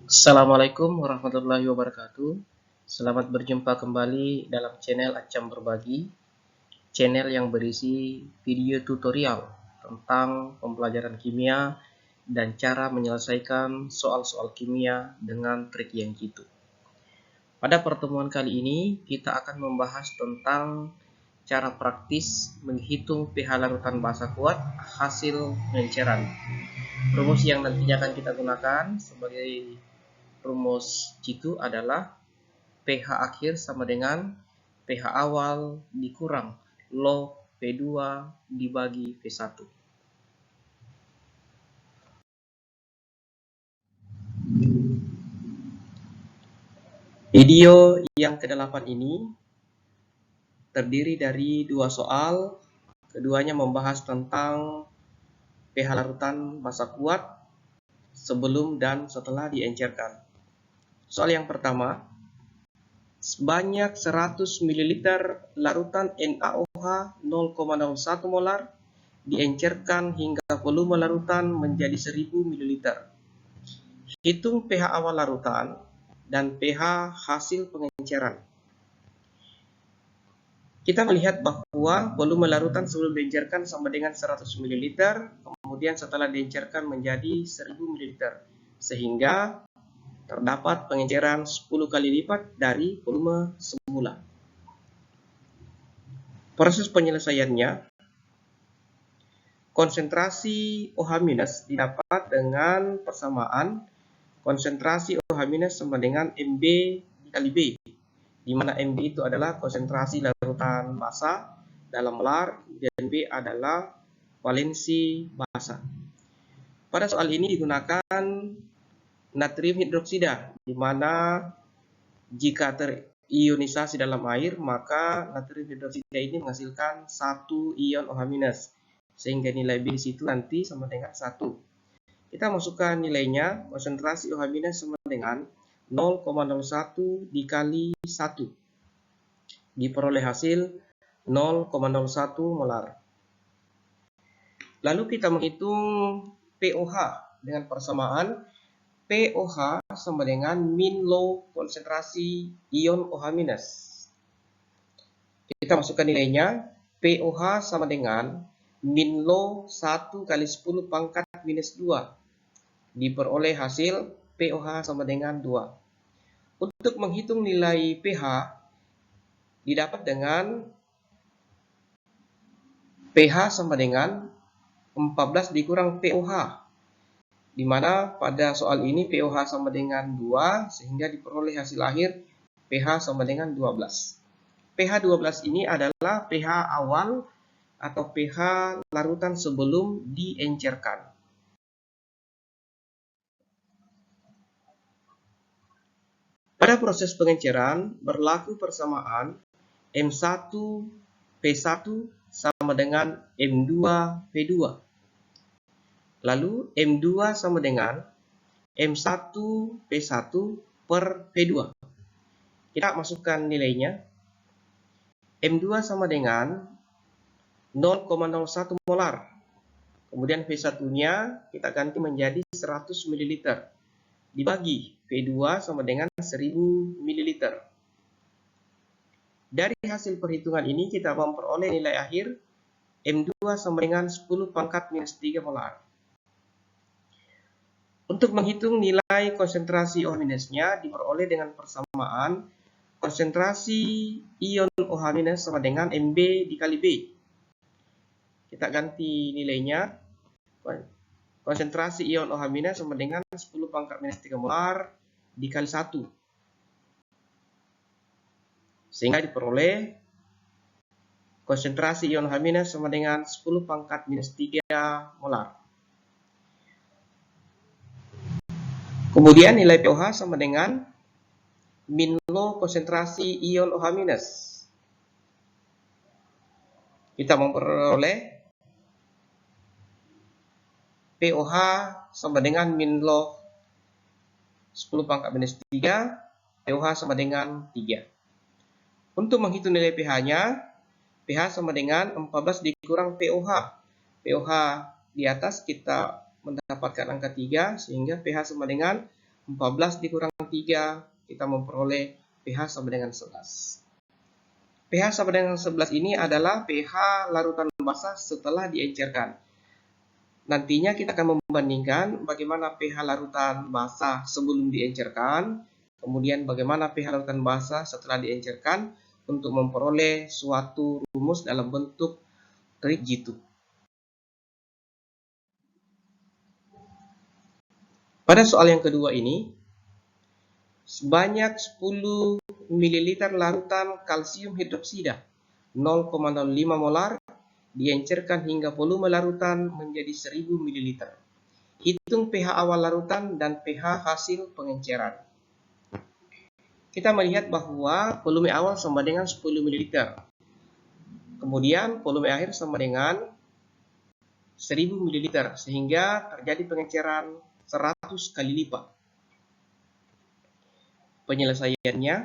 Assalamualaikum warahmatullahi wabarakatuh. Selamat berjumpa kembali dalam channel Acam Berbagi, channel yang berisi video tutorial tentang pembelajaran kimia dan cara menyelesaikan soal-soal kimia dengan trik yang jitu. Pada pertemuan kali ini, kita akan membahas tentang cara praktis menghitung pH larutan basa kuat hasil pengenceran. Rumus yang nantinya akan kita gunakan sebagai rumus jitu adalah pH akhir sama dengan pH awal dikurang log P2 dibagi P1. Video yang ke-8 ini terdiri dari dua soal. Keduanya membahas tentang pH larutan basa kuat sebelum dan setelah diencerkan. Soal yang pertama, sebanyak 100 ml larutan NaOH 0,01 molar diencerkan hingga volume larutan menjadi 1000 ml. Hitung pH awal larutan dan pH hasil pengenceran. Kita melihat bahwa volume larutan sebelum diencerkan sama dengan 100 ml, kemudian setelah diencerkan menjadi 1000 ml, sehingga terdapat pengenceran 10 kali lipat dari volume semula. Proses penyelesaiannya, konsentrasi OH- didapat dengan persamaan konsentrasi OH- sama dengan MB dikali B, di mana MB itu adalah konsentrasi larutan basa dalam molar dan B adalah valensi basa. Pada soal ini digunakan natrium hidroksida, di mana jika terionisasi dalam air, maka natrium hidroksida ini menghasilkan 1 ion OH-, sehingga nilai B di situ nanti sama dengan 1. Kita masukkan nilainya, konsentrasi OH- sama dengan 0,01 dikali 1. Diperoleh hasil 0,01 molar. Lalu kita menghitung pOH dengan persamaan pOH sama dengan min low konsentrasi ion OH-. Kita masukkan nilainya, pOH sama dengan min low 1 kali 10 pangkat minus 2. Diperoleh hasil pOH sama dengan 2. Untuk menghitung nilai pH, didapat dengan pH sama dengan 14 dikurang pOH, di mana pada soal ini pOH sama dengan 2, sehingga diperoleh hasil akhir pH sama dengan 12. pH 12 ini adalah pH awal atau pH larutan sebelum diencerkan. Pada proses pengenceran berlaku persamaan M1 P1 sama dengan M2 P2. Lalu M2 sama dengan M1 P1 per P2. Kita masukkan nilainya. M2 sama dengan 0,01 molar. Kemudian P1-nya kita ganti menjadi 100 ml. Dibagi P2 sama dengan 1000 ml. Dari hasil perhitungan ini kita memperoleh nilai akhir M2 sama dengan 10 pangkat minus 3 molar. Untuk menghitung nilai konsentrasi OH-nya diperoleh dengan persamaan konsentrasi ion OH- sama dengan MB dikali B. Kita ganti nilainya. Konsentrasi ion OH- sama dengan 10 pangkat minus 3 molar dikali 1. Sehingga diperoleh konsentrasi ion OH- sama dengan 10 pangkat minus 3 molar. Kemudian nilai pOH sama dengan min low konsentrasi ion OH-. Kita memperoleh pOH sama dengan min log 10 pangkat minus 3, pOH sama dengan 3. Untuk menghitung nilai pH-nya, pH sama dengan 14 dikurang pOH. pOH di atas kita mendapatkan angka 3, sehingga pH sama dengan 14 dikurang 3, kita memperoleh pH sama dengan 11. pH sama dengan 11 ini adalah pH larutan basa setelah diencerkan. Nantinya kita akan membandingkan bagaimana pH larutan basa sebelum diencerkan, kemudian bagaimana pH larutan basa setelah diencerkan untuk memperoleh suatu rumus dalam bentuk trik G2. Pada soal yang kedua ini, sebanyak 10 ml larutan kalsium hidroksida 0,05 molar diencerkan hingga volume larutan menjadi 1000 ml. Hitung pH awal larutan dan pH hasil pengenceran. Kita melihat bahwa volume awal sama dengan 10 ml. Kemudian volume akhir sama dengan 1000 ml, sehingga terjadi pengenceran 100 kali lipat. Penyelesaiannya,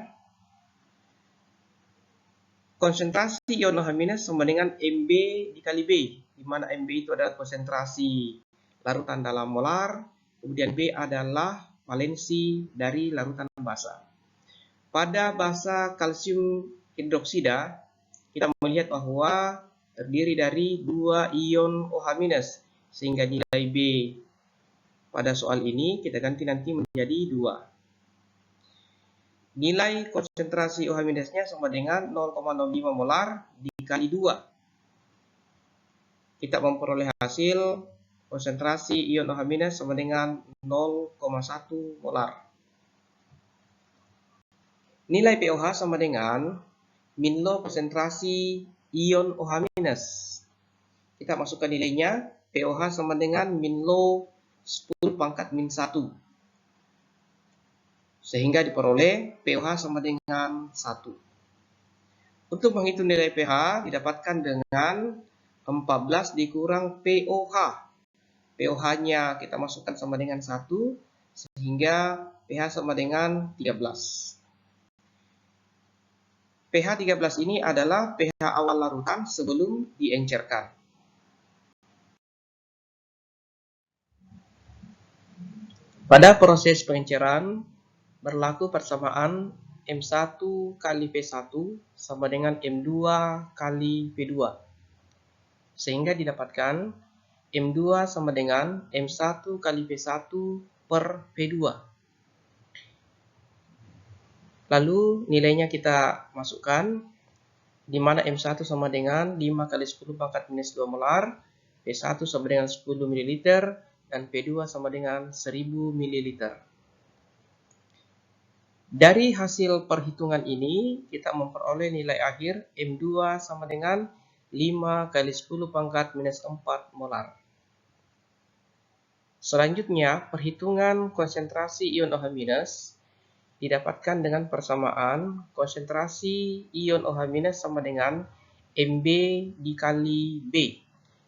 konsentrasi ion OH- sama dengan Mb dikali B, di mana Mb itu adalah konsentrasi larutan dalam molar, kemudian B adalah valensi dari larutan basa. Pada basa kalsium hidroksida, kita melihat bahwa terdiri dari 2 ion OH-, sehingga nilai B pada soal ini kita ganti nanti menjadi 2. Nilai konsentrasi OH-nya sama dengan 0,05 molar dikali 2. Kita memperoleh hasil konsentrasi ion OH- sama dengan 0,1 molar. Nilai pOH sama dengan min lo konsentrasi ion OH-. Kita masukkan nilainya, pOH sama dengan min lo 10 pangkat min 1. Sehingga diperoleh pOH sama dengan 1. Untuk menghitung nilai pH didapatkan dengan 14 dikurang pOH. pOH-nya kita masukkan sama dengan 1, sehingga pH sama dengan 13. pH 13 ini adalah pH awal larutan sebelum diencerkan. Pada proses pengenceran, berlaku persamaan M1 kali P1 sama dengan M2 kali P2. Sehingga didapatkan M2 sama dengan M1 kali P1 per P2. Lalu nilainya kita masukkan, di mana M1 sama dengan 5 kali 10 pangkat minus 2 molar, P1 sama dengan 10 ml, dan P2 sama dengan 1000 ml. Dari hasil perhitungan ini, kita memperoleh nilai akhir M2 sama dengan 5 kali 10 pangkat minus 4 molar. Selanjutnya, perhitungan konsentrasi ion OH- didapatkan dengan persamaan konsentrasi ion OH- sama dengan Mb dikali B,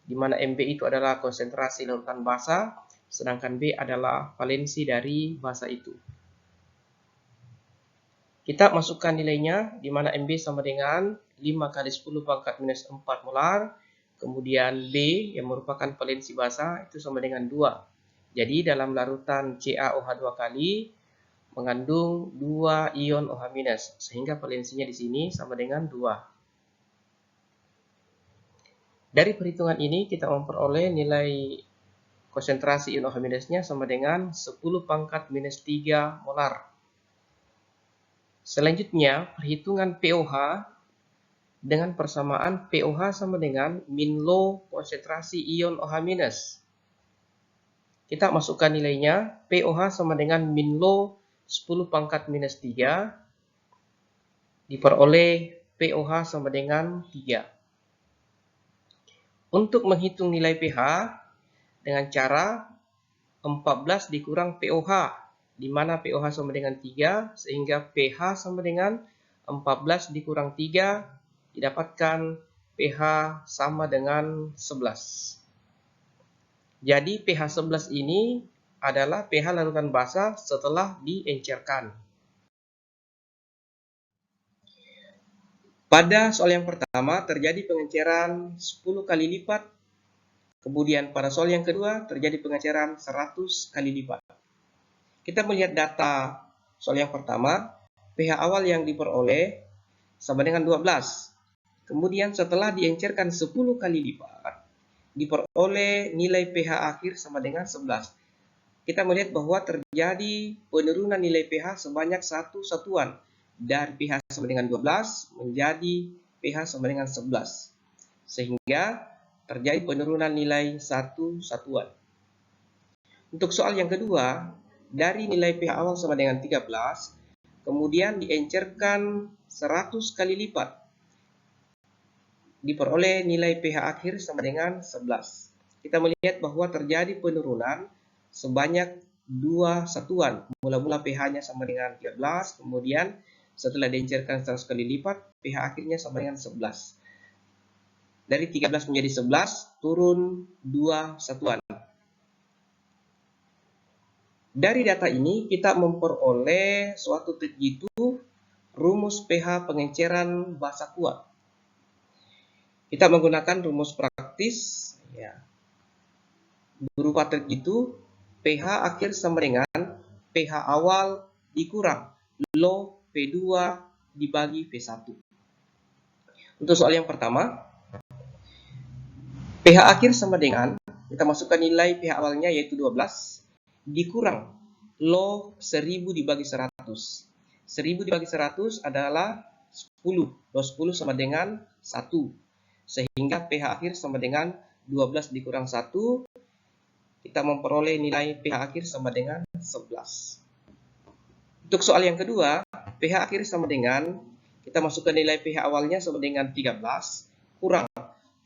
di mana Mb itu adalah konsentrasi larutan basa, sedangkan B adalah valensi dari basa itu. Kita masukkan nilainya, di mana Mb sama dengan 5 kali 10 pangkat minus 4 molar, kemudian B yang merupakan valensi basa itu sama dengan 2. Jadi dalam larutan CaOH 2 kali mengandung 2 ion OH-, sehingga valensinya di sini sama dengan 2. Dari perhitungan ini kita memperoleh nilai konsentrasi ion OH-nya sama dengan 10 pangkat minus 3 molar. Selanjutnya, perhitungan pOH dengan persamaan pOH sama dengan min lo konsentrasi ion OH-. Kita masukkan nilainya, pOH sama dengan min lo 10 pangkat minus 3, diperoleh pOH sama dengan 3. Untuk menghitung nilai pH dengan cara 14 dikurang pOH, di mana pOH sama dengan 3, sehingga pH sama dengan 14 dikurang 3, didapatkan pH sama dengan 11. Jadi pH 11 ini adalah pH larutan basa setelah diencerkan. Pada soal yang pertama terjadi pengenceran 10 kali lipat, kemudian pada soal yang kedua terjadi pengenceran 100 kali lipat. Kita melihat data soal yang pertama, pH awal yang diperoleh sama dengan 12. Kemudian setelah diencerkan 10 kali lipat, diperoleh nilai pH akhir sama dengan 11. Kita melihat bahwa terjadi penurunan nilai pH sebanyak satu satuan dari pH sama dengan 12 menjadi pH sama dengan 11. Sehingga terjadi penurunan nilai satu satuan. Untuk soal yang kedua, dari nilai pH awal sama dengan 13, kemudian diencerkan 100 kali lipat, diperoleh nilai pH akhir sama dengan 11. Kita melihat bahwa terjadi penurunan sebanyak 2 satuan. Mula-mula pH-nya sama dengan 13, kemudian setelah diencerkan 100 kali lipat, pH akhirnya sama dengan 11. Dari 13 menjadi 11, turun 2 satuan. Dari data ini kita memperoleh suatu trik jitu rumus pH pengenceran basa kuat. Kita menggunakan rumus praktis ya, berupa trik jitu pH akhir sama dengan pH awal dikurang log P2 dibagi P1. Untuk soal yang pertama, pH akhir sama dengan, kita masukkan nilai pH awalnya yaitu 12 dikurang log 1000 dibagi 100. 1000 dibagi 100 adalah 10. Log 10 sama dengan 1. Sehingga pH akhir sama dengan 12 dikurang 1. Kita memperoleh nilai pH akhir sama dengan 11. Untuk soal yang kedua, pH akhir sama dengan, kita masukkan nilai pH awalnya sama dengan 13 kurang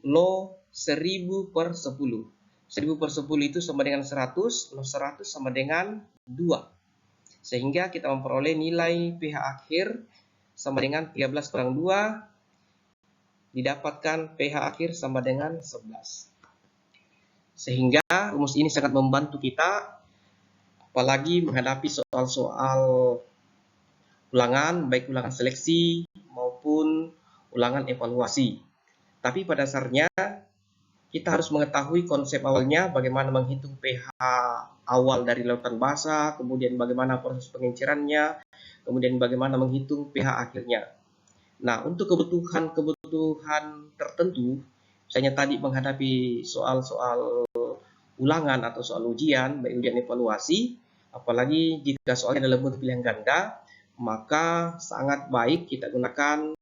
log 1000 per 10. 1000 per 10 itu sama dengan 100, log 100 sama dengan 2. Sehingga kita memperoleh nilai pH akhir sama dengan 13 kurang 2, didapatkan pH akhir sama dengan 11. Sehingga rumus ini sangat membantu kita, apalagi menghadapi soal-soal ulangan, baik ulangan seleksi maupun ulangan evaluasi. Tapi pada dasarnya, kita harus mengetahui konsep awalnya, bagaimana menghitung pH awal dari larutan basa, kemudian bagaimana proses pengencerannya, kemudian bagaimana menghitung pH akhirnya. Nah, untuk kebutuhan tertentu, misalnya tadi menghadapi soal-soal ulangan atau soal ujian, baik ujian evaluasi, apalagi jika soalnya dalam bentuk pilihan ganda, maka sangat baik kita gunakan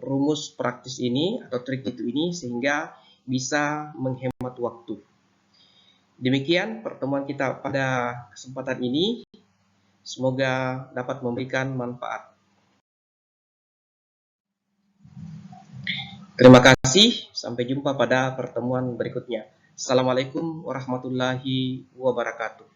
rumus praktis ini atau trik itu ini sehingga bisa menghemat waktu. Demikian pertemuan kita pada kesempatan ini. Semoga dapat memberikan manfaat. Terima kasih. Sampai jumpa pada pertemuan berikutnya. Assalamualaikum warahmatullahi wabarakatuh.